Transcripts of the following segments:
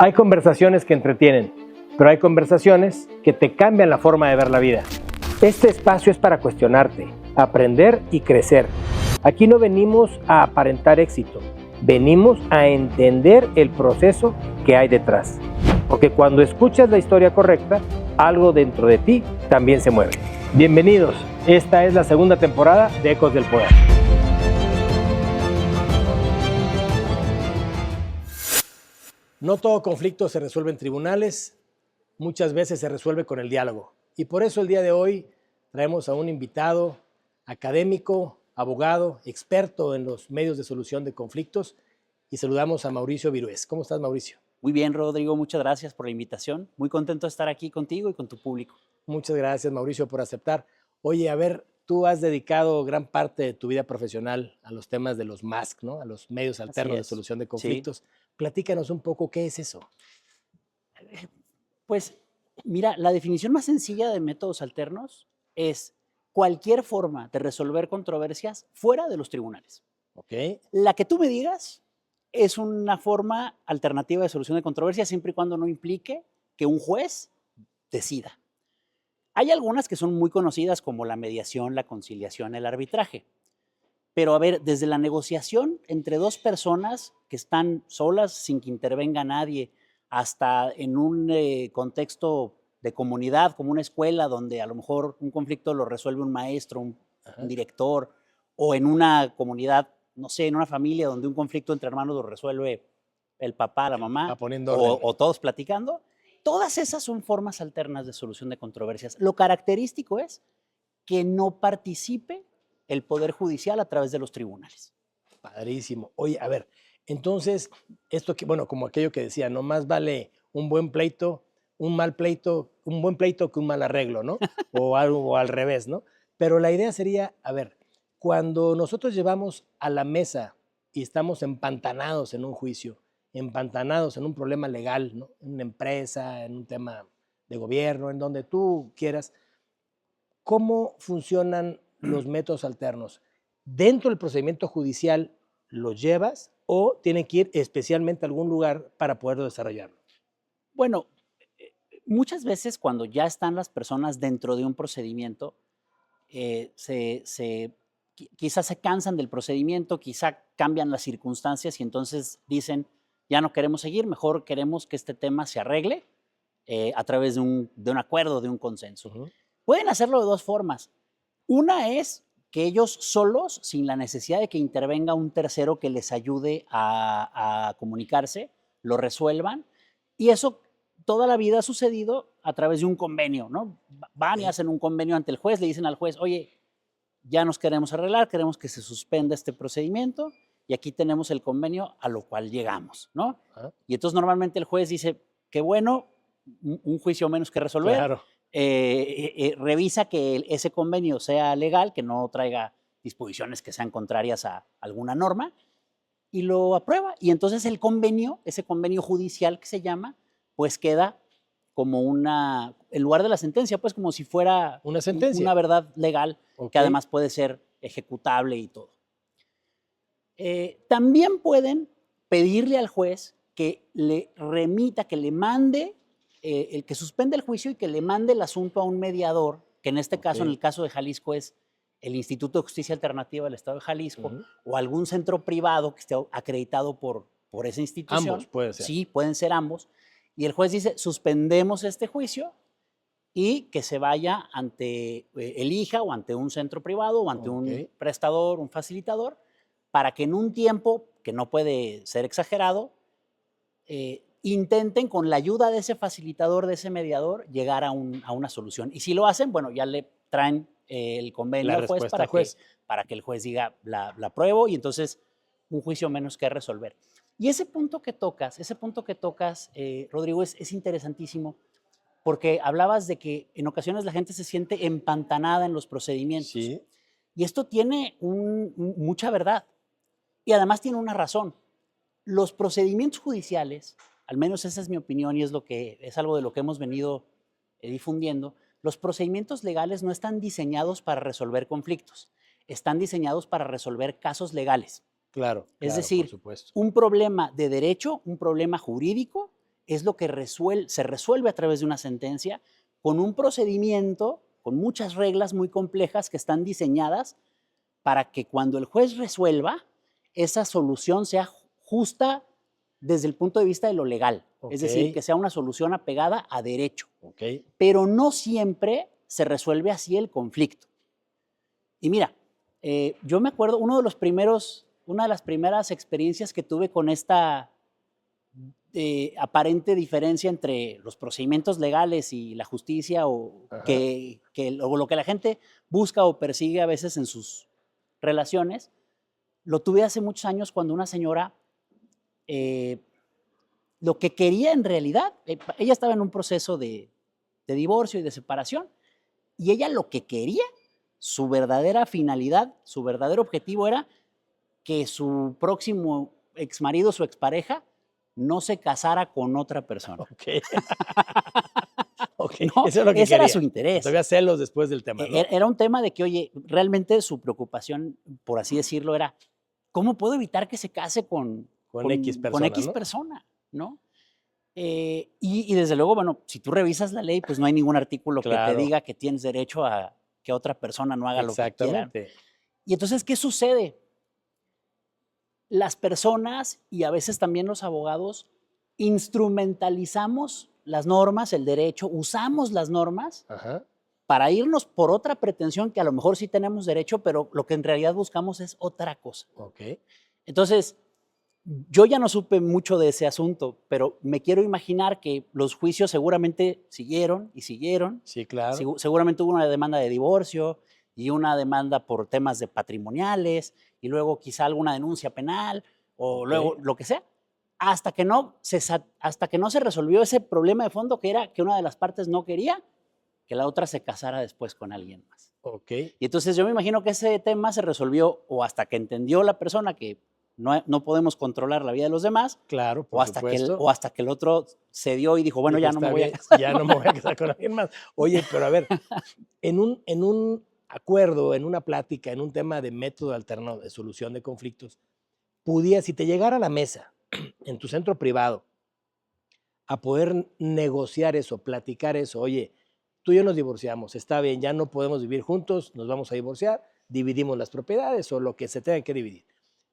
Hay conversaciones que entretienen, pero hay conversaciones que te cambian la forma de ver la vida. Este espacio es para cuestionarte, aprender y crecer. Aquí no venimos a aparentar éxito, venimos a entender el proceso que hay detrás. Porque cuando escuchas la historia correcta, algo dentro de ti también se mueve. Bienvenidos, esta es la segunda temporada de Ecos del Poder. No todo conflicto se resuelve en tribunales, muchas veces se resuelve con el diálogo. Y por eso el día de hoy traemos a un invitado académico, abogado, experto en los medios de solución de conflictos, y saludamos a Mauricio Virués. ¿Cómo estás, Mauricio? Muy bien, Rodrigo, muchas gracias por la invitación. Muy contento de estar aquí contigo y con tu público. Muchas gracias, Mauricio, por aceptar. Oye, a ver, tú has dedicado gran parte de tu vida profesional a los temas de los MASC, ¿no? A los medios alternos de solución de conflictos. Sí. Platícanos un poco, ¿qué es eso? Pues, mira, la definición más sencilla de métodos alternos es cualquier forma de resolver controversias fuera de los tribunales. Okay. La que tú me digas es una forma alternativa de solución de controversias siempre y cuando no implique que un juez decida. Hay algunas que son muy conocidas como la mediación, la conciliación, el arbitraje. Pero a ver, desde la negociación entre dos personas que están solas sin que intervenga nadie, hasta en un contexto de comunidad, como una escuela, donde a lo mejor un conflicto lo resuelve un maestro, un director, o en una comunidad, no sé, en una familia donde un conflicto entre hermanos lo resuelve el papá, la mamá, o todos platicando. Todas esas son formas alternas de solución de controversias. Lo característico es que no participe el Poder Judicial a través de los tribunales. Padrísimo. Oye, a ver, entonces, esto que, bueno, como aquello que decía, no más vale un buen pleito, un mal pleito, un buen pleito que un mal arreglo, ¿no? O algo al revés, ¿no? Pero la idea sería, a ver, cuando nosotros llevamos a la mesa y estamos empantanados en un juicio, empantanados en un problema legal, ¿no? En una empresa, en un tema de gobierno, en donde tú quieras, ¿cómo funcionan los métodos alternos? ¿Dentro del procedimiento judicial los llevas o tienen que ir especialmente a algún lugar para poderlo desarrollarlo? Bueno, muchas veces cuando ya están las personas dentro de un procedimiento, quizás se cansan del procedimiento, quizá cambian las circunstancias y entonces dicen, ya no queremos seguir, mejor queremos que este tema se arregle a través de un acuerdo, de un consenso. Pueden hacerlo de dos formas. Una es que ellos solos, sin la necesidad de que intervenga un tercero que les ayude a comunicarse, lo resuelvan. Y eso toda la vida ha sucedido a través de un convenio, ¿no? Van y hacen un convenio ante el juez, le dicen al juez, oye, ya nos queremos arreglar, queremos que se suspenda este procedimiento y aquí tenemos el convenio a lo cual llegamos, ¿no? Y entonces normalmente el juez dice, qué bueno, un juicio menos que resolver. Claro. Revisa que ese convenio sea legal, que no traiga disposiciones que sean contrarias a alguna norma, y lo aprueba. Y entonces el convenio, ese convenio judicial que se llama, pues queda como en lugar de la sentencia, pues como si fuera una sentencia, una verdad legal, que además puede ser ejecutable y todo. También pueden pedirle al juez que le remita, que le mande el que suspende el juicio y que le mande el asunto a un mediador, que en este caso, en el caso de Jalisco, es el Instituto de Justicia Alternativa del Estado de Jalisco, o algún centro privado que esté acreditado por esa institución. Ambos pueden ser. Sí, pueden ser ambos. Y el juez dice, suspendemos este juicio y que se vaya ante el IJA o ante un centro privado o ante un prestador, un facilitador, para que en un tiempo que no puede ser exagerado, intenten con la ayuda de ese facilitador, de ese mediador, llegar a una solución. Y si lo hacen, bueno, ya le traen el convenio al juez para que el juez diga, la apruebo, y entonces un juicio menos que resolver. Y ese punto que tocas, Rodrigo, es interesantísimo, porque hablabas de que en ocasiones la gente se siente empantanada en los procedimientos. Sí. Y esto tiene mucha verdad. Y además tiene una razón. Los procedimientos judiciales, al menos esa es mi opinión y es algo de lo que hemos venido difundiendo, los procedimientos legales no están diseñados para resolver conflictos, están diseñados para resolver casos legales. Claro, Es decir, por supuesto. Un problema de derecho, un problema jurídico, es lo que se resuelve a través de una sentencia con un procedimiento, con muchas reglas muy complejas que están diseñadas para que cuando el juez resuelva, esa solución sea justa desde el punto de vista de lo legal. Es decir, que sea una solución apegada a derecho. Pero no siempre se resuelve así el conflicto. Y mira, yo me acuerdo, una de las primeras experiencias que tuve con esta aparente diferencia entre los procedimientos legales y la justicia, o lo que la gente busca o persigue a veces en sus relaciones, lo tuve hace muchos años cuando una señora lo que quería en realidad, ella estaba en un proceso de divorcio y de separación, y ella lo que quería, su verdadera finalidad, su verdadero objetivo era que su próximo exmarido, su expareja, no se casara con otra persona. No, eso es lo que ese quería. era su interés. Todavía celos después del tema, ¿no? Era un tema de que, oye, realmente su preocupación, por así decirlo, era ¿cómo puedo evitar que se case con X persona, X ¿no? persona, ¿no? Y desde luego, bueno, si tú revisas la ley, pues no hay ningún artículo que te diga que tienes derecho a que otra persona no haga lo que quiera. Y entonces, ¿qué sucede? Las personas y a veces también los abogados instrumentalizamos las normas, el derecho, usamos las normas para irnos por otra pretensión que a lo mejor sí tenemos derecho, pero lo que en realidad buscamos es otra cosa. Entonces, yo ya no supe mucho de ese asunto, pero me quiero imaginar que los juicios seguramente siguieron y siguieron. Sí, claro. Seguramente hubo una demanda de divorcio y una demanda por temas de patrimoniales y luego quizá alguna denuncia penal o luego lo que sea, hasta que no se resolvió ese problema de fondo, que era que una de las partes no quería que la otra se casara después con alguien más. Y entonces yo me imagino que ese tema se resolvió o hasta que entendió la persona que no podemos controlar la vida de los demás. Claro, o hasta que el otro cedió y dijo, bueno, ya no me voy a casar. Ya no me voy a casar con alguien más. Oye, pero a ver, en un acuerdo, en una plática, en un tema de método alterno de solución de conflictos, si te llegara a la mesa en tu centro privado a poder negociar eso, platicar eso, oye, tú y yo nos divorciamos, está bien, ya no podemos vivir juntos, nos vamos a divorciar, dividimos las propiedades o lo que se tenga que dividir.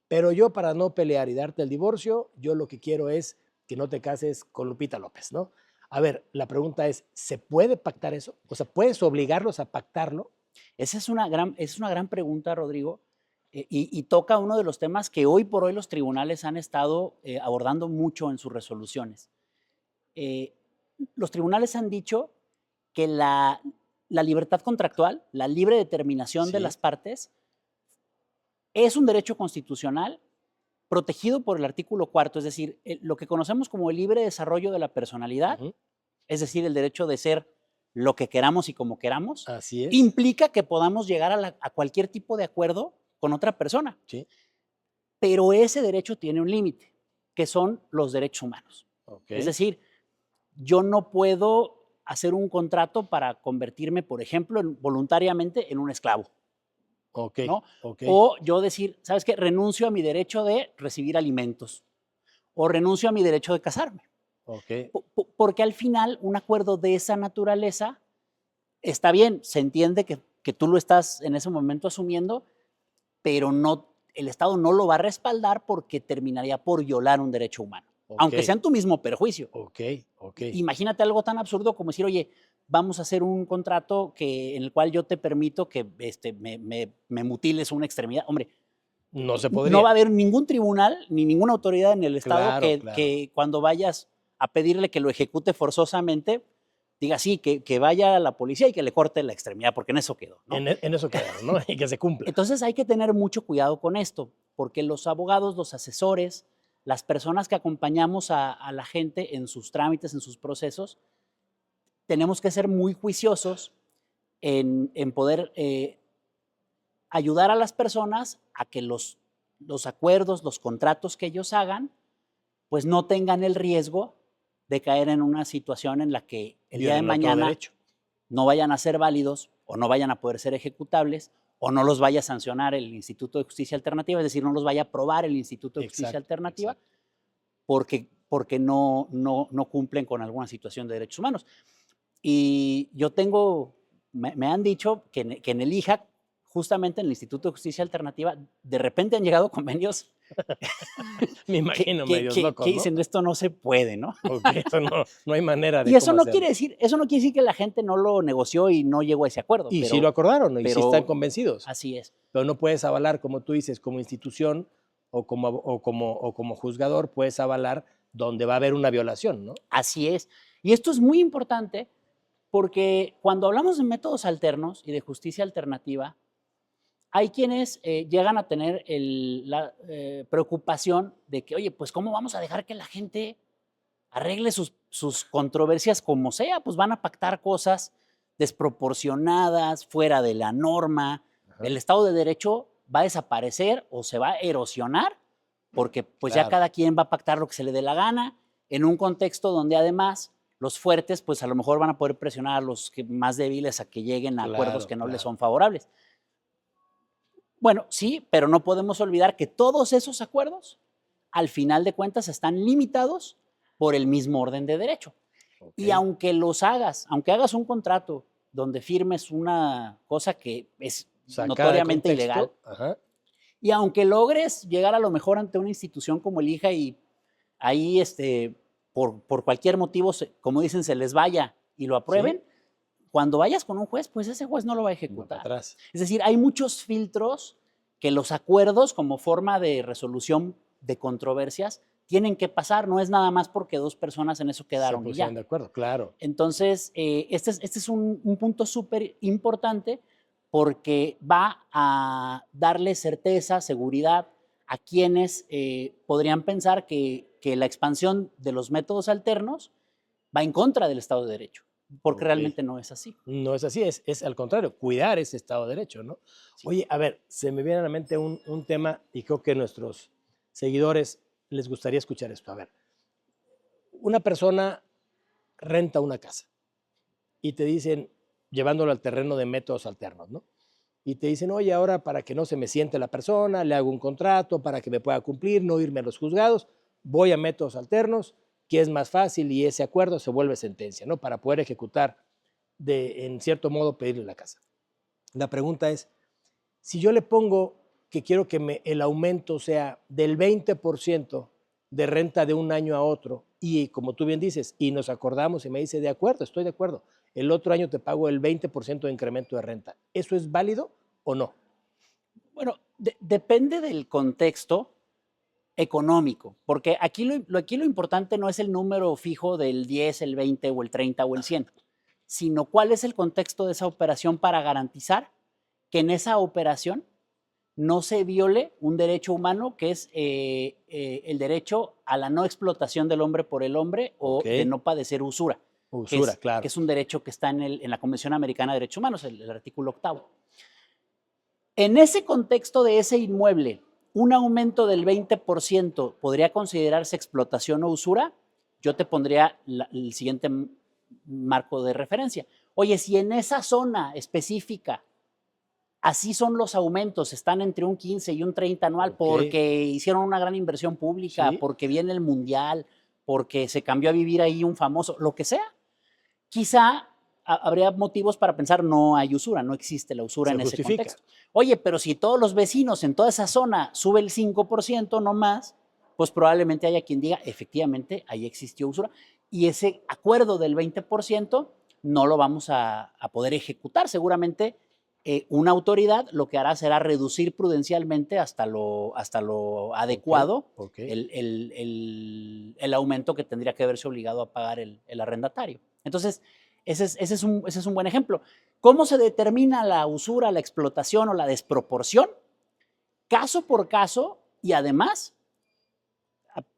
Pero yo, para no pelear y darte el divorcio, yo lo que quiero es que no te cases con Lupita López, ¿no? A ver, la pregunta es, ¿se puede pactar eso? O sea, ¿puedes obligarlos a pactarlo? Esa es una gran pregunta, Rodrigo, y toca uno de los temas que hoy por hoy los tribunales han estado abordando mucho en sus resoluciones. Los tribunales han dicho que la libertad contractual, la libre determinación de las partes, es un derecho constitucional protegido por el artículo 4, es decir, lo que conocemos como el libre desarrollo de la personalidad, es decir, el derecho de ser lo que queramos y como queramos, implica que podamos llegar a cualquier tipo de acuerdo con otra persona. Pero ese derecho tiene un límite, que son los derechos humanos. Es decir, yo no puedo hacer un contrato para convertirme, por ejemplo, voluntariamente en un esclavo. ¿No? O yo decir, ¿sabes qué? Renuncio a mi derecho de recibir alimentos o renuncio a mi derecho de casarme. Porque al final un acuerdo de esa naturaleza está bien, se entiende que tú lo estás en ese momento asumiendo, pero el Estado no lo va a respaldar porque terminaría por violar un derecho humano, aunque sea en tu mismo perjuicio. Imagínate algo tan absurdo como decir, oye, vamos a hacer un contrato en el cual yo te permito que me mutiles una extremidad. Hombre, no se podría. No va a haber ningún tribunal ni ninguna autoridad en el Estado que cuando vayas a pedirle que lo ejecute forzosamente, diga sí, que vaya a la policía y que le corte la extremidad, porque en eso quedó, ¿no? En eso quedó, ¿no? Y que se cumpla. Entonces hay que tener mucho cuidado con esto, porque los abogados, los asesores, las personas que acompañamos a la gente en sus trámites, en sus procesos, tenemos que ser muy juiciosos en poder ayudar a las personas a que los acuerdos, los contratos que ellos hagan, pues no tengan el riesgo de caer en una situación en la que el día de mañana no vayan a ser válidos o no vayan a poder ser ejecutables o no los vaya a sancionar el Instituto de Justicia Alternativa, es decir, no los vaya a aprobar el Instituto de Justicia Alternativa, porque porque no cumplen con alguna situación de derechos humanos. Y yo tengo, me han dicho que en el IJAC, justamente en el Instituto de Justicia Alternativa, de repente han llegado convenios Me imagino, medios locos, que ¿no? dicen, esto no se puede, ¿no? Porque eso no hay manera de Y eso cómo no hacerlo. quiere decir que la gente no lo negoció y no llegó a ese acuerdo. Y pero, sí lo acordaron, y sí están pero convencidos. así es. Pero no puedes avalar, como tú dices, como institución o como juzgador, puedes avalar donde va a haber una violación, ¿no? Así es. Y esto es muy importante porque cuando hablamos de métodos alternos y de justicia alternativa, hay quienes llegan a tener la preocupación de que, oye, pues ¿cómo vamos a dejar que la gente arregle sus controversias como sea? Pues van a pactar cosas desproporcionadas, fuera de la norma. Ajá. El Estado de Derecho va a desaparecer o se va a erosionar porque pues ya Claro. cada quien va a pactar lo que se le dé la gana en un contexto donde además los fuertes pues a lo mejor van a poder presionar a los más débiles a que lleguen a acuerdos Claro, que no les claro. son favorables. Bueno, sí, pero no podemos olvidar que todos esos acuerdos, al final de cuentas, están limitados por el mismo orden de derecho. Y aunque hagas un contrato donde firmes una cosa que es Sacada de notoriamente contexto, ilegal, ajá, y aunque logres llegar a lo mejor ante una institución como el IJA y ahí por cualquier motivo, como dicen, se les vaya y lo aprueben, cuando vayas con un juez, pues ese juez no lo va a va para ejecutar. atrás. Es decir, hay muchos filtros que los acuerdos como forma de resolución de controversias tienen que pasar, no es nada más porque dos personas en eso Se quedaron y ya. pusieron de acuerdo, claro. Entonces, este es un punto súper importante porque va a darle certeza, seguridad a quienes podrían pensar que la expansión de los métodos alternos va en contra del Estado de Derecho, porque realmente no es así. No es así, es al contrario, cuidar ese Estado de Derecho, ¿no? Sí. Oye, a ver, se me viene a la mente un tema y creo que a nuestros seguidores les gustaría escuchar esto. A ver, una persona renta una casa y te dicen, llevándolo al terreno de métodos alternos, ¿no? Y te dicen, oye, ahora para que no se me siente la persona, le hago un contrato para que me pueda cumplir, no irme a los juzgados, voy a métodos alternos, que es más fácil y ese acuerdo se vuelve sentencia, ¿no? Para poder ejecutar, en cierto modo, pedirle la casa. La pregunta es, si yo le pongo que quiero que el aumento sea del 20% de renta de un año a otro, y como tú bien dices, y nos acordamos y me dice, de acuerdo, estoy de acuerdo, el otro año te pago el 20% de incremento de renta, ¿eso es válido o no? Bueno, depende del contexto económico, porque aquí lo importante no es el número fijo del 10, el 20 o el 30 o el 100, sino cuál es el contexto de esa operación para garantizar que en esa operación no se viole un derecho humano que es el derecho a la no explotación del hombre por el hombre o de no padecer usura. Usura, claro. Que es un derecho que está en la Convención Americana de Derechos Humanos, el artículo 8. En ese contexto de ese inmueble, un aumento del 20% podría considerarse explotación o usura. Yo te pondría el siguiente marco de referencia. Oye, si en esa zona específica así son los aumentos, están entre un 15 y un 30 anual porque hicieron una gran inversión pública, porque viene el mundial, porque se cambió a vivir ahí un famoso, lo que sea. Quizá habría motivos para pensar no hay usura, no existe la usura en ese contexto. Oye, pero si todos los vecinos en toda esa zona sube el 5%, no más, pues probablemente haya quien diga, efectivamente, ahí existió usura y ese acuerdo del 20% no lo vamos a poder ejecutar. Seguramente una autoridad lo que hará será reducir prudencialmente hasta lo adecuado el aumento que tendría que haberse obligado a pagar el arrendatario. Entonces, ese es un buen ejemplo. ¿Cómo se determina la usura, la explotación o la desproporción? Caso por caso y además,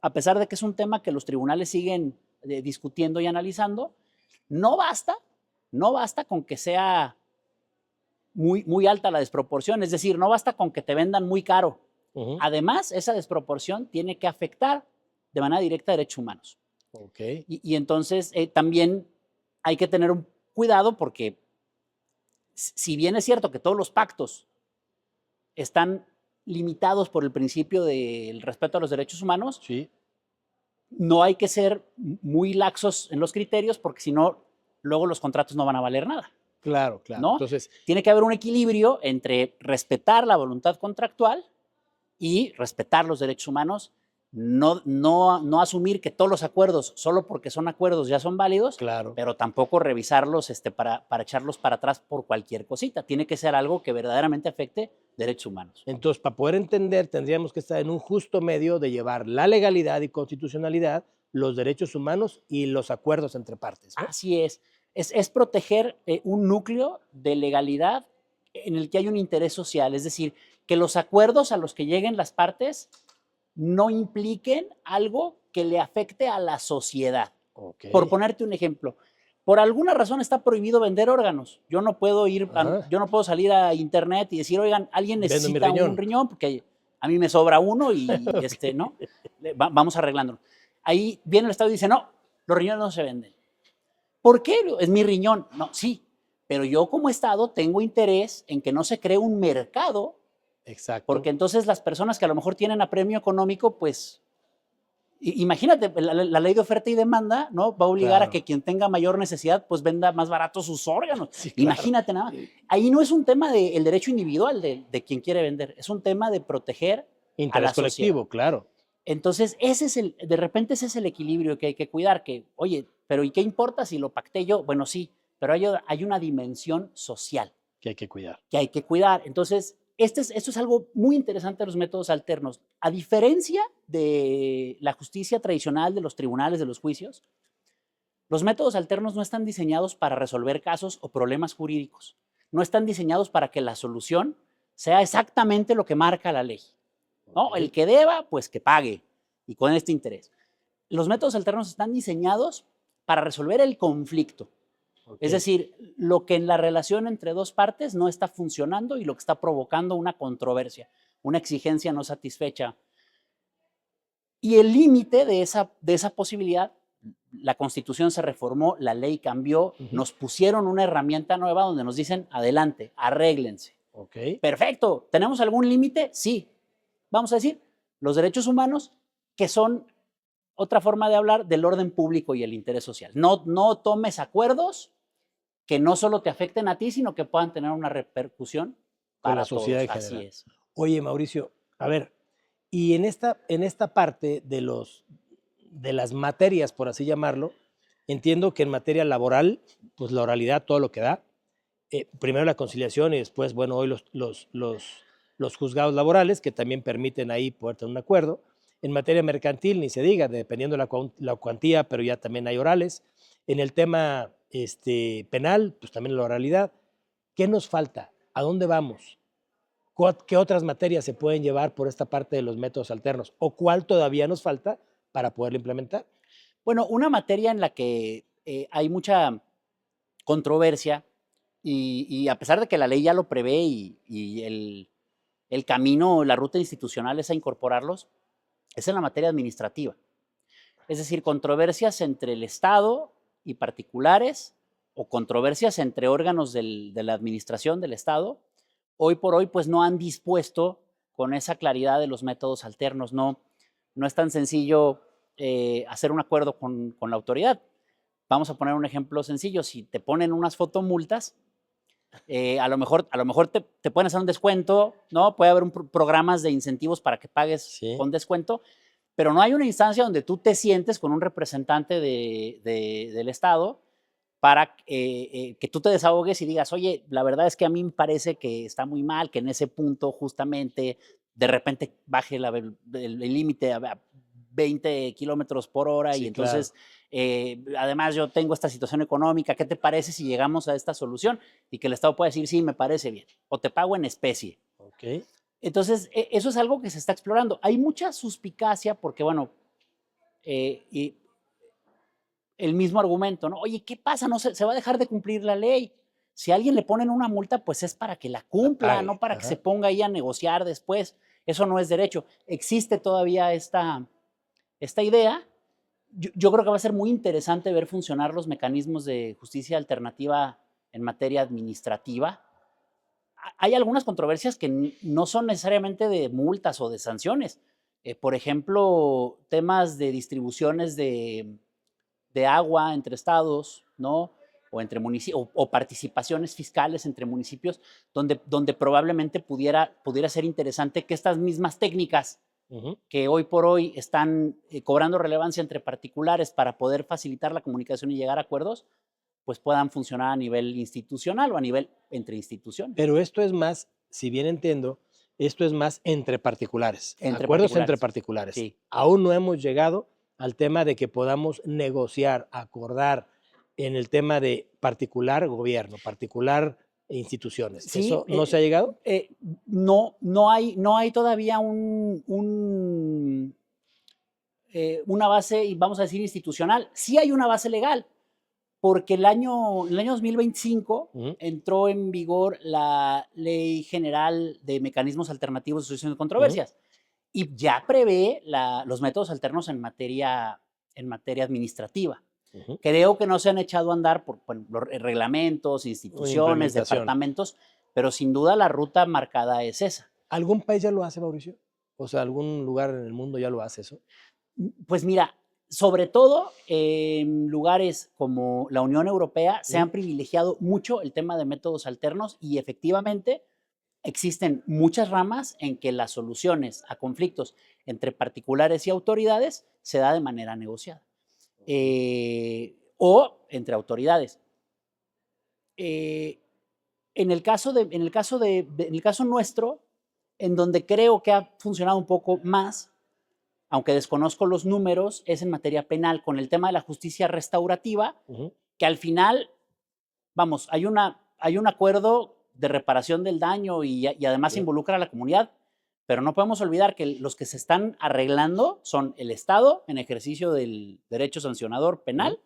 a pesar de que es un tema que los tribunales siguen discutiendo y analizando, no basta con que sea muy alta la desproporción, es decir, no basta con que te vendan muy caro. Además, esa desproporción tiene que afectar de manera directa a derechos humanos. Y entonces también hay que tener un cuidado porque si bien es cierto que todos los pactos están limitados por el principio del respeto a los derechos humanos, no hay que ser muy laxos en los criterios porque si no, luego los contratos no van a valer nada. Claro, claro. ¿No? Entonces, tiene que haber un equilibrio entre respetar la voluntad contractual y respetar los derechos humanos, no asumir que todos los acuerdos, solo porque son acuerdos, ya son válidos, claro. pero tampoco revisarlos para echarlos para atrás por cualquier cosita. Tiene que ser algo que verdaderamente afecte derechos humanos. Entonces, para poder entender, tendríamos que estar en un justo medio de llevar la legalidad y constitucionalidad, los derechos humanos y los acuerdos entre partes, ¿no? Así es. Es proteger un núcleo de legalidad en el que hay un interés social, es decir, que los acuerdos a los que lleguen las partes no impliquen algo que le afecte a la sociedad. Okay. Por ponerte un ejemplo, por alguna razón está prohibido vender órganos. Yo no puedo yo no puedo salir a internet y decir, oigan, alguien necesita un riñón porque a mí me sobra uno y ¿no? Vamos arreglándolo. Ahí viene el Estado y dice, no, los riñones no se venden. ¿Por qué? Es mi riñón. No, sí, pero yo como Estado tengo interés en que no se cree un mercado. Exacto. Porque entonces las personas que a lo mejor tienen apremio económico, pues, imagínate, la ley de oferta y demanda, ¿no? Va a obligar a que quien tenga mayor necesidad, pues venda más barato sus órganos. Sí, claro. Imagínate nada más. Ahí no es un tema del derecho individual de quien quiere vender, es un tema de proteger a la colectivo, sociedad. Claro. Entonces, de repente ese es el equilibrio que hay que cuidar, que, oye, pero ¿y qué importa si lo pacté yo? Bueno, sí, pero hay una dimensión social. Que hay que cuidar. Que hay que cuidar. Entonces, esto es algo muy interesante de los métodos alternos. A diferencia de la justicia tradicional, de los tribunales, de los juicios, los métodos alternos no están diseñados para resolver casos o problemas jurídicos. No están diseñados para que la solución sea exactamente lo que marca la ley. ¿No? El que deba, pues que pague, y con este interés. Los métodos alternos están diseñados para resolver el conflicto. Es decir, lo que en la relación entre dos partes no está funcionando y lo que está provocando una controversia, una exigencia no satisfecha. Y el límite de esa posibilidad, la Constitución se reformó, la ley cambió, nos pusieron una herramienta nueva donde nos dicen, adelante, arréglense. Perfecto, ¿tenemos algún límite? Sí. Vamos a decir, los derechos humanos, que son otra forma de hablar del orden público y el interés social. No tomes acuerdos que no solo te afecten a ti, sino que puedan tener una repercusión para la sociedad todos. en general. Así es. Oye, Mauricio, a ver, y en esta parte de las materias, por así llamarlo, entiendo que en materia laboral, pues la oralidad, todo lo que da, primero la conciliación y después, bueno, hoy los juzgados laborales, que también permiten ahí poder tener un acuerdo. En materia mercantil, ni se diga, dependiendo de la cuantía, pero ya también hay orales. En el tema penal, pues también la oralidad. ¿Qué nos falta? ¿A dónde vamos? ¿Qué otras materias se pueden llevar por esta parte de los métodos alternos? ¿O cuál todavía nos falta para poderlo implementar? Bueno, una materia en la que hay mucha controversia y a pesar de que la ley ya lo prevé y el camino, la ruta institucional es a incorporarlos, es en la materia administrativa. Es decir, controversias entre el Estado y particulares o controversias entre órganos de la administración del Estado, hoy por hoy pues no han dispuesto con esa claridad de los métodos alternos. No es tan sencillo hacer un acuerdo con la autoridad. Vamos a poner un ejemplo sencillo. Si te ponen unas fotomultas, a lo mejor te pueden hacer un descuento, ¿no? Puede haber programas de incentivos para que pagues con descuento, pero no hay una instancia donde tú te sientes con un representante del Estado para que tú te desahogues y digas, oye, la verdad es que a mí me parece que está muy mal, que en ese punto justamente de repente baje el límite a 20 kilómetros por hora y entonces, además yo tengo esta situación económica, ¿qué te parece si llegamos a esta solución? Y que el Estado pueda decir, sí, me parece bien, o te pago en especie. Entonces, eso es algo que se está explorando. Hay mucha suspicacia porque, bueno, y el mismo argumento, ¿no? Oye, ¿qué pasa? No se va a dejar de cumplir la ley. Si a alguien le ponen una multa, pues es para que la cumpla, no para que se ponga ahí a negociar después. Eso no es derecho. Existe todavía esta idea. Yo creo que va a ser muy interesante ver funcionar los mecanismos de justicia alternativa en materia administrativa. Hay algunas controversias que no son necesariamente de multas o de sanciones. Por ejemplo, temas de distribuciones de agua entre estados, ¿no? O entre municipios, o participaciones fiscales entre municipios, donde probablemente pudiera ser interesante que estas mismas técnicas que hoy por hoy están cobrando relevancia entre particulares para poder facilitar la comunicación y llegar a acuerdos, pues puedan funcionar a nivel institucional o a nivel entre instituciones. Pero esto es más, si bien entiendo, esto es más entre particulares, Entre acuerdos entre particulares. particulares. Sí. Aún no hemos llegado al tema de que podamos negociar, acordar en el tema de particular gobierno, particular instituciones. Sí, ¿Eso no se ha llegado? no hay todavía una base, vamos a decir, institucional. Sí hay una base legal, porque el año 2025 entró en vigor la Ley General de Mecanismos Alternativos de Solución de Controversias y ya prevé los métodos alternos en materia administrativa. Creo que no se han echado a andar por los reglamentos, instituciones, departamentos, pero sin duda la ruta marcada es esa. ¿Algún país ya lo hace, Mauricio? O sea, ¿algún lugar en el mundo ya lo hace eso? Pues mira, sobre todo en lugares como la Unión Europea se han privilegiado mucho el tema de métodos alternos y efectivamente existen muchas ramas en que las soluciones a conflictos entre particulares y autoridades se da de manera negociada. O entre autoridades. En el caso nuestro, en donde creo que ha funcionado un poco más, aunque desconozco los números, es en materia penal, con el tema de la justicia restaurativa, que al final, vamos, hay un acuerdo de reparación del daño y además involucra a la comunidad, pero no podemos olvidar que los que se están arreglando son el Estado en ejercicio del derecho sancionador penal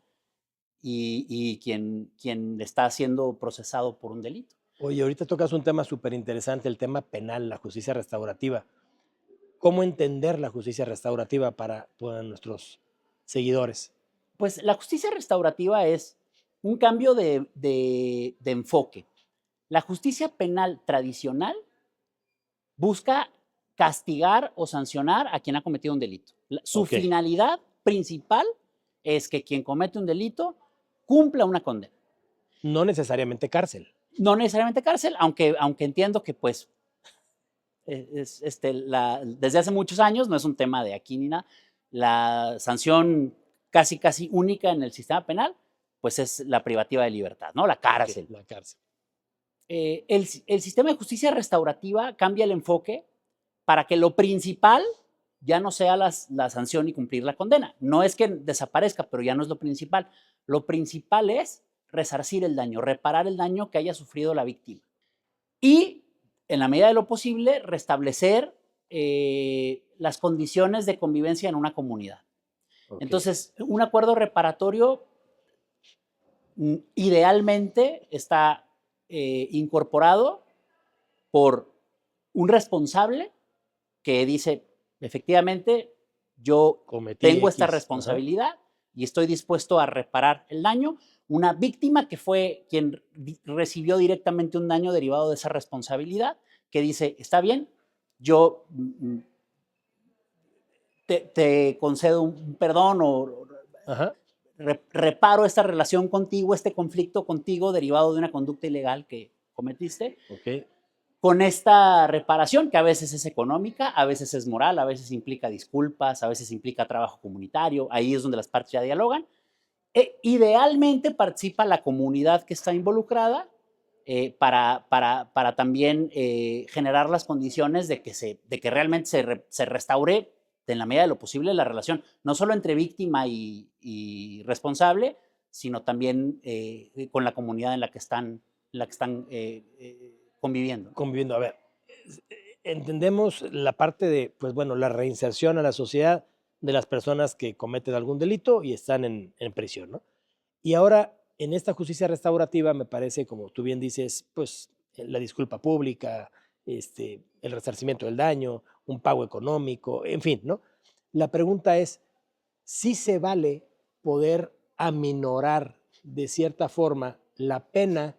y quien está siendo procesado por un delito. Oye, ahorita tocas un tema súper interesante, el tema penal, la justicia restaurativa. ¿Cómo entender la justicia restaurativa para nuestros seguidores? Pues la justicia restaurativa es un cambio de enfoque. La justicia penal tradicional busca castigar o sancionar a quien ha cometido un delito. Su finalidad principal es que quien comete un delito cumpla una condena. No necesariamente cárcel. No necesariamente cárcel, aunque entiendo que pues desde hace muchos años, no es un tema de aquí ni nada, la sanción casi única en el sistema penal, pues es la privativa de libertad, ¿no? La cárcel. La cárcel. El sistema de justicia restaurativa cambia el enfoque para que lo principal ya no sea la sanción y cumplir la condena. No es que desaparezca, pero ya no es lo principal. Lo principal es resarcir el daño, reparar el daño que haya sufrido la víctima. Y, en la medida de lo posible, restablecer las condiciones de convivencia en una comunidad. Entonces, un acuerdo reparatorio idealmente está incorporado por un responsable que dice, efectivamente, yo tengo esta responsabilidad y estoy dispuesto a reparar el daño. Una víctima que fue quien recibió directamente un daño derivado de esa responsabilidad, que dice, está bien, yo te concedo un perdón o reparo esta relación contigo, este conflicto contigo derivado de una conducta ilegal que cometiste. Con esta reparación, que a veces es económica, a veces es moral, a veces implica disculpas, a veces implica trabajo comunitario, ahí es donde las partes ya dialogan. Idealmente participa la comunidad que está involucrada para también generar las condiciones de que realmente se restaure en la medida de lo posible la relación, no solo entre víctima y responsable, sino también con la comunidad en la que están conviviendo. A ver, entendemos la parte de, pues bueno, la reinserción a la sociedad de las personas que cometen algún delito y están en prisión, ¿no? Y ahora, en esta justicia restaurativa, me parece, como tú bien dices, pues la disculpa pública, el resarcimiento del daño, un pago económico, en fin, ¿no? La pregunta es, ¿sí se vale poder aminorar de cierta forma la pena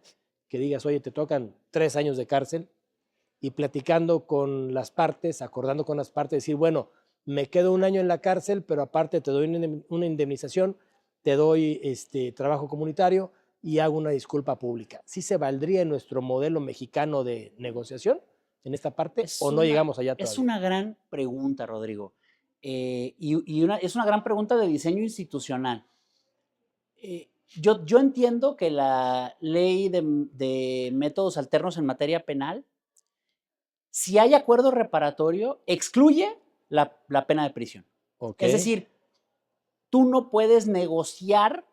que digas, oye, te tocan 3 años de cárcel y platicando con las partes, acordando con las partes, decir, bueno, me quedo un año en la cárcel, pero aparte te doy una indemnización, te doy trabajo comunitario y hago una disculpa pública. ¿Sí se valdría en nuestro modelo mexicano de negociación en esta parte o no llegamos allá Es todavía? una gran pregunta, Rodrigo. Es una gran pregunta de diseño institucional. Yo entiendo que la ley de métodos alternos en materia penal, si hay acuerdo reparatorio, excluye la pena de prisión. Ok, Es decir, tú no puedes negociar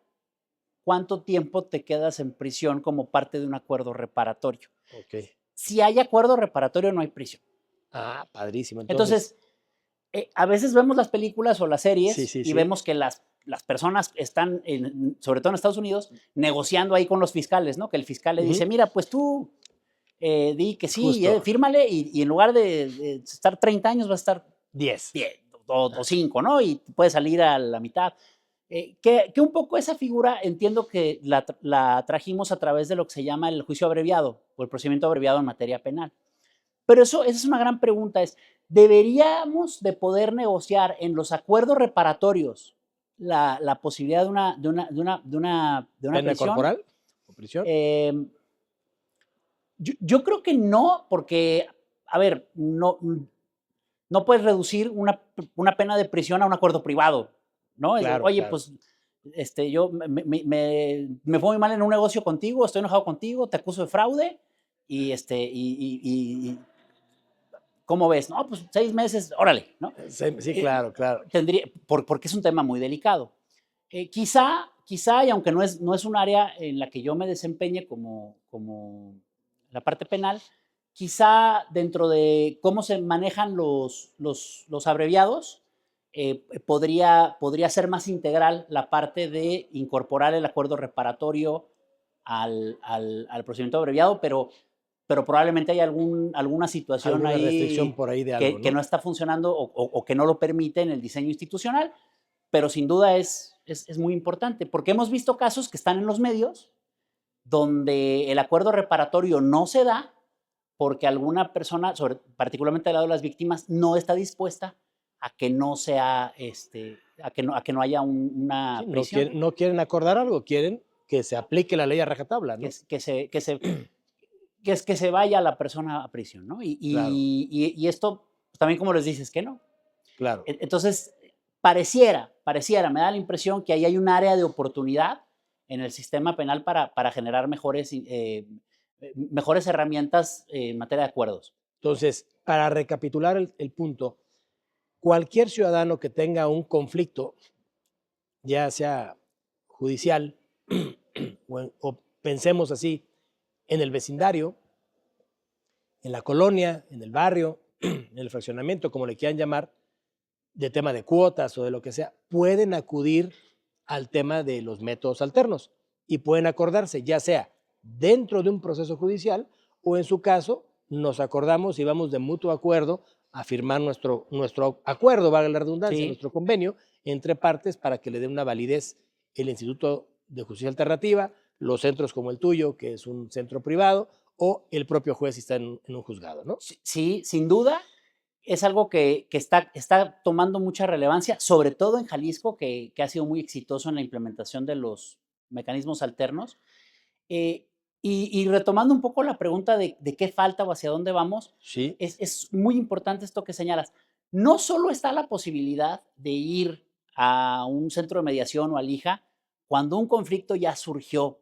cuánto tiempo te quedas en prisión como parte de un acuerdo reparatorio. ok. Si hay acuerdo reparatorio, no hay prisión. Ah, padrísimo. Entonces, Entonces, a veces vemos las películas o las sí, series sí, y sí. vemos que las personas están, sobre todo en Estados Unidos, negociando ahí con los fiscales, ¿no? Que el fiscal le dice, mira, pues tú di que sí, Justo. fírmale y en lugar de estar 30 años vas a estar 10. 10 o 5, ¿no? Y puedes salir a la mitad. Que un poco esa figura entiendo que la trajimos a través de lo que se llama el juicio abreviado o el procedimiento abreviado en materia penal. Pero esa es una gran pregunta, ¿deberíamos de poder negociar en los acuerdos reparatorios la posibilidad de una ¿Pena prisión? corporal o prisión? Yo creo que no, porque, a ver, no puedes reducir una pena de prisión a un acuerdo privado, ¿no? Claro, Oye, claro. pues yo me fue muy mal en un negocio contigo, estoy enojado contigo, te acuso de fraude y ¿cómo ves? No, pues 6 meses, órale, ¿no? Sí, sí, claro, claro. Porque es un tema muy delicado. Quizá, y aunque no es un área en la que yo me desempeñe como la parte penal, quizá dentro de cómo se manejan los abreviados, podría ser más integral la parte de incorporar el acuerdo reparatorio al procedimiento abreviado, pero probablemente hay alguna situación Alguna restricción ahí por ahí de algo, que ¿no? no está funcionando o que no lo permite en el diseño institucional, pero sin duda es muy importante, porque hemos visto casos que están en los medios donde el acuerdo reparatorio no se da porque alguna persona, particularmente del lado de las víctimas, no está dispuesta a que no sea, a que no haya una Sí, prisión, no quieren acordar algo, quieren que se aplique la ley a rajatabla, ¿no? que se vaya la persona a prisión, ¿no? Claro, Y esto, pues, también como les dices, que no. claro. Entonces, me da la impresión que ahí hay un área de oportunidad en el sistema penal para generar mejores herramientas en materia de acuerdos. Entonces, para recapitular el punto, cualquier ciudadano que tenga un conflicto, ya sea judicial o pensemos así, en el vecindario, en la colonia, en el barrio, en el fraccionamiento, como le quieran llamar, de tema de cuotas o de lo que sea, pueden acudir al tema de los métodos alternos y pueden acordarse, ya sea dentro de un proceso judicial o en su caso nos acordamos y vamos de mutuo acuerdo a firmar nuestro acuerdo, valga la redundancia, Sí, nuestro convenio entre partes para que le dé una validez el Instituto de Justicia Alternativa, los centros como el tuyo, que es un centro privado, o el propio juez si está en un juzgado, ¿no? sí, sin duda es algo que está tomando mucha relevancia, sobre todo en Jalisco, que ha sido muy exitoso en la implementación de los mecanismos alternos. Eh, y retomando un poco la pregunta de qué falta o hacia dónde vamos, Sí, es muy importante esto que señalas. No solo está la posibilidad de ir a un centro de mediación o al IJA cuando un conflicto ya surgió.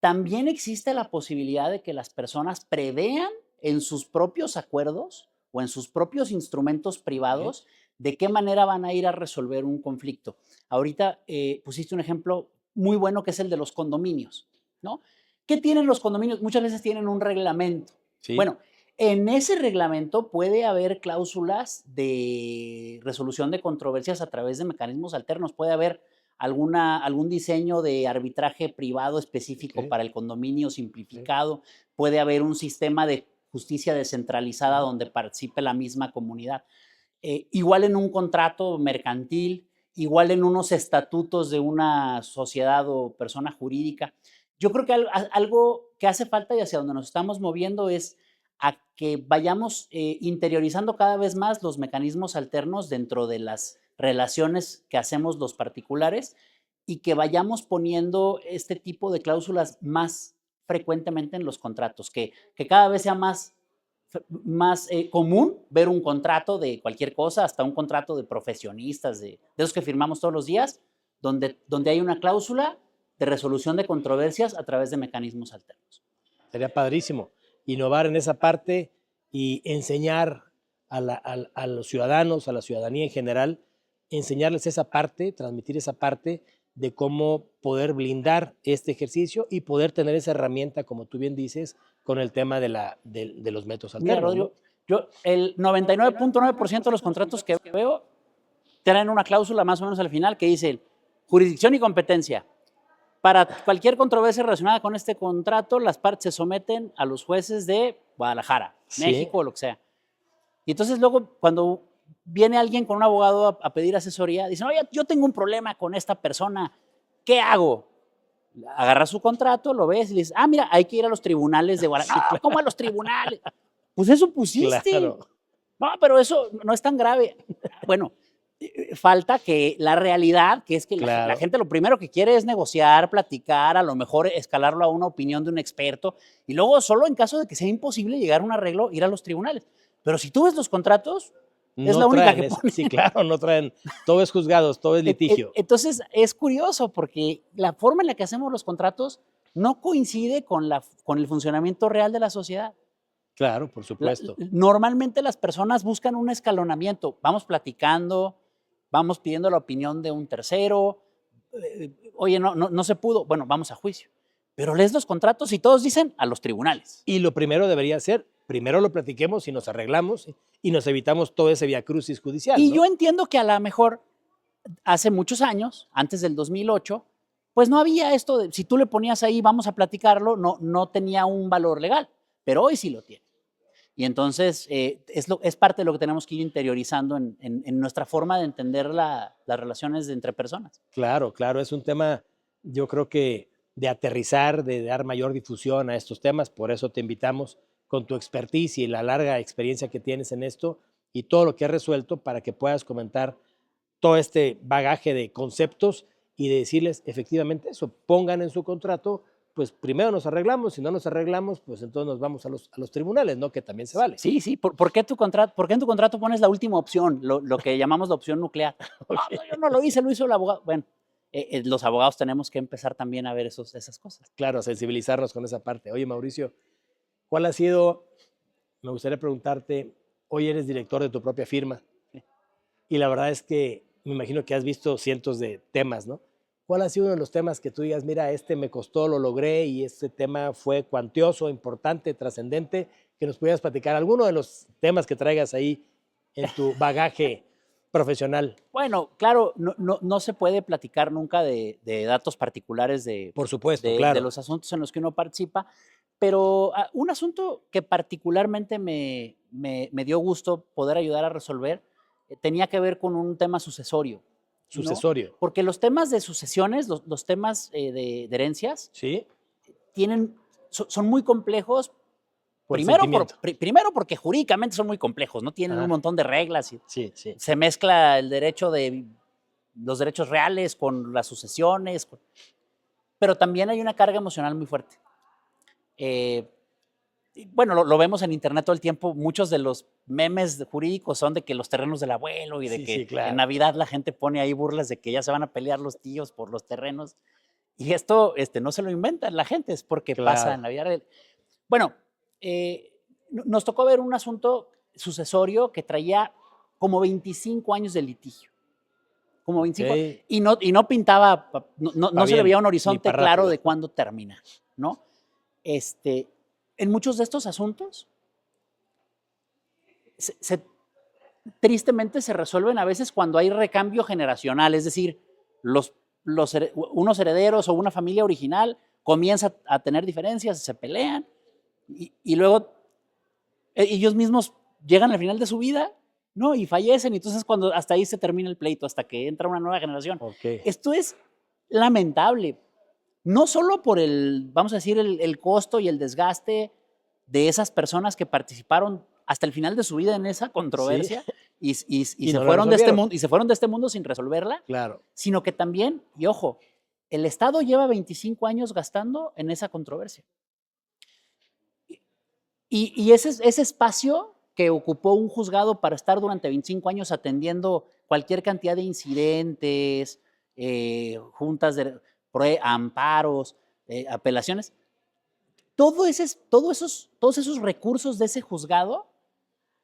También existe la posibilidad de que las personas prevean en sus propios acuerdos o en sus propios instrumentos ok, privados de qué manera van a ir a resolver un conflicto. Ahorita pusiste un ejemplo muy bueno que es el de los condominios, ¿no? ¿Qué tienen los condominios? Muchas veces tienen un reglamento. sí, Bueno, en ese reglamento puede haber cláusulas de resolución de controversias a través de mecanismos alternos. Puede haber algún diseño de arbitraje privado específico ok, para el condominio ok, simplificado. Puede haber un sistema de justicia descentralizada ujú, donde participe la misma comunidad. Igual en un contrato mercantil, igual en unos estatutos de una sociedad o persona jurídica. Yo creo que algo que hace falta y hacia donde nos estamos moviendo es a que vayamos interiorizando cada vez más los mecanismos alternos dentro de las relaciones que hacemos los particulares y que vayamos poniendo este tipo de cláusulas más frecuentemente en los contratos, que cada vez sea más común ver un contrato de cualquier cosa, hasta un contrato de profesionistas, de esos que firmamos todos los días, donde hay una cláusula de resolución de controversias a través de mecanismos alternos. Sería padrísimo innovar en esa parte y enseñar a los ciudadanos, a la ciudadanía en general, enseñarles esa parte, transmitir esa parte de cómo poder blindar este ejercicio y poder tener esa herramienta, como tú bien dices, con el tema de los métodos alternos. Mira, Rodrigo, yo el 99.9% de los contratos que veo traen una cláusula más o menos al final que dice jurisdicción y competencia. Para cualquier controversia relacionada con este contrato, las partes se someten a los jueces de Guadalajara, Sí. México o lo que sea. Y entonces luego cuando viene alguien con un abogado a pedir asesoría, dice, oye, yo tengo un problema con esta persona, ¿qué hago? Agarras su contrato, lo ves y le dices, ah, mira, hay que ir a los tribunales de Guadalajara. No, ¿cómo a los tribunales? Pues eso pusiste. Claro. No, pero eso no es tan grave. Bueno, falta que la realidad, que es que Claro. la gente lo primero que quiere es negociar, platicar, a lo mejor escalarlo a una opinión de un experto, y luego solo en caso de que sea imposible llegar a un arreglo, ir a los tribunales. Pero si tú ves los contratos, es la única que pone. Sí, claro, no traen, todo es juzgados, todo es litigio. Entonces, es curioso porque la forma en la que hacemos los contratos no coincide con el funcionamiento real de la sociedad. Claro, por supuesto. Normalmente las personas buscan un escalonamiento. Vamos platicando, vamos pidiendo la opinión de un tercero. Oye, no se pudo. Bueno, vamos a juicio. Pero lees los contratos y todos dicen a los tribunales. Y lo primero debería ser, primero lo platiquemos y nos arreglamos y nos evitamos todo ese viacrucis judicial. Y ¿no? yo entiendo que a lo mejor hace muchos años, antes del 2008, pues no había esto de, si tú le ponías ahí, vamos a platicarlo, no tenía un valor legal, pero hoy sí lo tiene. Y entonces es parte de lo que tenemos que ir interiorizando en nuestra forma de entender las relaciones entre personas. Claro, claro, es un tema, yo creo que de aterrizar, de dar mayor difusión a estos temas, por eso te invitamos con tu expertise y la larga experiencia que tienes en esto y todo lo que has resuelto para que puedas comentar todo este bagaje de conceptos y de decirles efectivamente eso, pongan en su contrato, pues primero nos arreglamos, si no nos arreglamos, pues entonces nos vamos a los tribunales, ¿no? Que también se vale. Sí, ¿por qué en tu contrato pones la última opción, lo que llamamos la opción nuclear? Okay. No, yo no lo hice, lo hizo el abogado. Bueno, los abogados tenemos que empezar también a ver esas cosas. Claro, a sensibilizarnos con esa parte. Oye, Mauricio, ¿cuál ha sido, me gustaría preguntarte, hoy eres director de tu propia firma y la verdad es que me imagino que has visto cientos de temas, ¿no? ¿Cuál ha sido uno de los temas que tú digas, mira, este me costó, lo logré y este tema fue cuantioso, importante, trascendente? Que nos pudieras platicar alguno de los temas que traigas ahí en tu bagaje profesional. Bueno, claro, no se puede platicar nunca de datos particulares por supuesto, de los asuntos en los que uno participa, pero un asunto que particularmente me dio gusto poder ayudar a resolver tenía que ver con un tema sucesorio. Sucesorio. ¿No? Porque los temas de sucesiones, los temas de herencias, ¿sí? Son muy complejos. Primero porque jurídicamente son muy complejos, ¿no? Tienen un montón de reglas. Y sí. Se mezcla el derecho de los derechos reales con las sucesiones. Pero también hay una carga emocional muy fuerte. Bueno, lo vemos en internet todo el tiempo. Muchos de los memes jurídicos son de que los terrenos del abuelo y de que claro. En Navidad la gente pone ahí burlas de que ya se van a pelear los tíos por los terrenos. Y esto no se lo inventan la gente, es porque pasa en la vida real. Bueno, nos tocó ver un asunto sucesorio que traía como 25 años de litigio. Como 25 y no pintaba, no se le veía un horizonte claro de cuándo termina, ¿no? En muchos de estos asuntos, tristemente se resuelven a veces cuando hay recambio generacional, es decir, unos herederos o una familia original comienza a tener diferencias, se pelean y luego ellos mismos llegan al final de su vida, ¿no? Y fallecen, y entonces cuando hasta ahí se termina el pleito, hasta que entra una nueva generación. Esto es lamentable, no solo por vamos a decir, el costo y el desgaste de esas personas que participaron hasta el final de su vida en esa controversia y se no la fueron de este resolvieron. mundo, y se fueron de este mundo sin resolverla, Claro. sino que también, y ojo, el Estado lleva 25 años gastando en esa controversia. Y ese espacio que ocupó un juzgado para estar durante 25 años atendiendo cualquier cantidad de incidentes, juntas de amparos, apelaciones, todos esos recursos de ese juzgado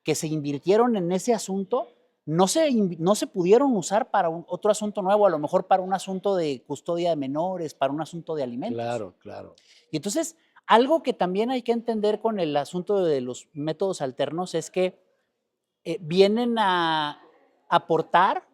que se invirtieron en ese asunto no se pudieron usar para otro asunto nuevo, a lo mejor para un asunto de custodia de menores, para un asunto de alimentos. Claro, claro. Y entonces, algo que también hay que entender con el asunto de los métodos alternos es que vienen a aportar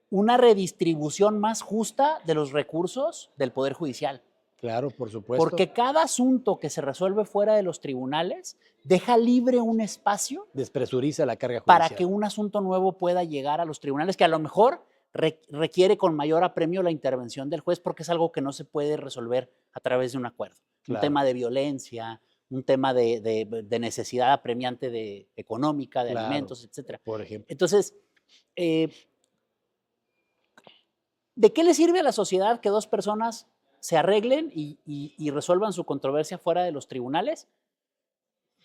una redistribución más justa de los recursos del Poder Judicial. Claro, por supuesto. Porque cada asunto que se resuelve fuera de los tribunales deja libre un espacio despresuriza la carga judicial para que un asunto nuevo pueda llegar a los tribunales, que a lo mejor requiere con mayor apremio la intervención del juez, porque es algo que no se puede resolver a través de un acuerdo. Claro. Un tema de violencia, un tema de necesidad apremiante económica, de alimentos, etcétera. Por ejemplo. Entonces, ¿de qué le sirve a la sociedad que dos personas se arreglen y resuelvan su controversia fuera de los tribunales?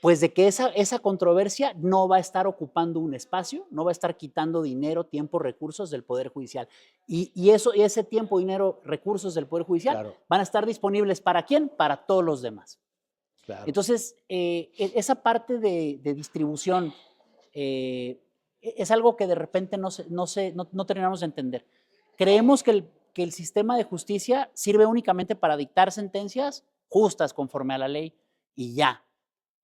Pues de que esa controversia no va a estar ocupando un espacio, no va a estar quitando dinero, tiempo, recursos del Poder Judicial. Y ese tiempo, dinero, recursos del Poder Judicial van a estar disponibles ¿para quién? Para todos los demás. Claro. Entonces, esa parte de distribución es algo que de repente no terminamos de entender. Creemos que el sistema de justicia sirve únicamente para dictar sentencias justas conforme a la ley y ya.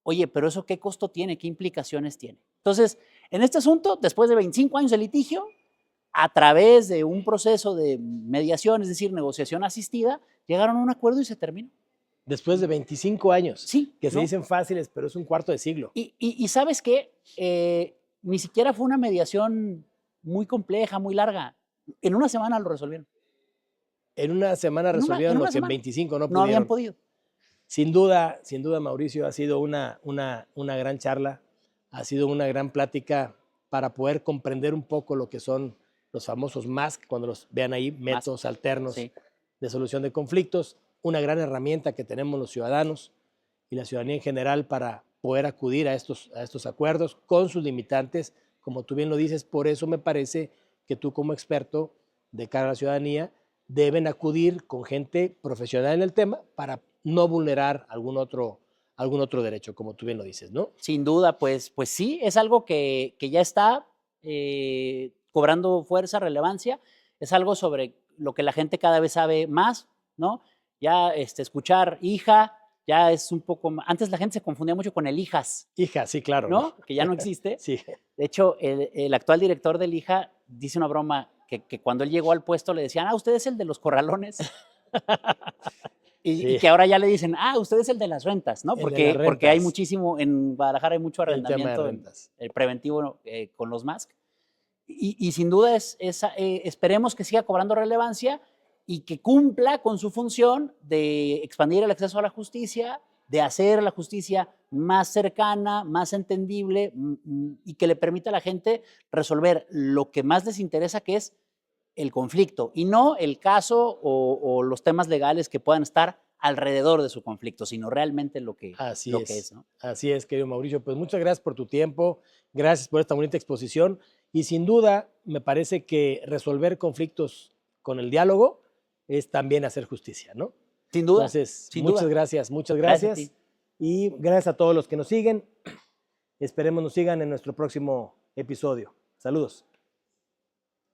Oye, pero ¿eso qué costo tiene? ¿Qué implicaciones tiene? Entonces, en este asunto, después de 25 años de litigio, a través de un proceso de mediación, es decir, negociación asistida, llegaron a un acuerdo y se terminó. Después de 25 años. Sí. Que se dicen fáciles, pero es un cuarto de siglo. Y ¿sabes qué? Ni siquiera fue una mediación muy compleja, muy larga. En una semana lo resolvieron. En una semana resolvieron lo que en 25 no pudieron. No habían podido. Sin duda, Mauricio, ha sido una gran charla, ha sido una gran plática para poder comprender un poco lo que son los famosos MASC, cuando los vean ahí, métodos alternos de solución de conflictos, una gran herramienta que tenemos los ciudadanos y la ciudadanía en general para poder acudir a estos acuerdos con sus limitantes, como tú bien lo dices. Por eso me parece que tú, como experto de cara a la ciudadanía, deben acudir con gente profesional en el tema para no vulnerar algún otro derecho, como tú bien lo dices, ¿no? Sin duda, pues sí, es algo que ya está cobrando fuerza, relevancia, es algo sobre lo que la gente cada vez sabe más, ¿no? Ya escuchar hija, ya es un poco más. Antes la gente se confundía mucho con el hijas. Hija, sí, claro. ¿No? Que ya no existe. Sí. De hecho, el actual director del hija dice una broma que cuando él llegó al puesto le decían, usted es el de los corralones. Y que ahora ya le dicen, usted es el de las rentas, ¿no? Porque hay muchísimo, en Guadalajara hay mucho arrendamiento preventivo con los MASC. Y sin duda esperemos que siga cobrando relevancia y que cumpla con su función de expandir el acceso a la justicia, de hacer la justicia más cercana, más entendible y que le permita a la gente resolver lo que más les interesa, que es el conflicto y no el caso o los temas legales que puedan estar alrededor de su conflicto, sino realmente lo que es, ¿no? Así es, querido Mauricio. Pues muchas gracias por tu tiempo, gracias por esta bonita exposición y sin duda me parece que resolver conflictos con el diálogo es también hacer justicia, ¿no? Sin duda. Entonces, muchas gracias. Gracias y gracias a todos los que nos siguen. Esperemos nos sigan en nuestro próximo episodio. Saludos.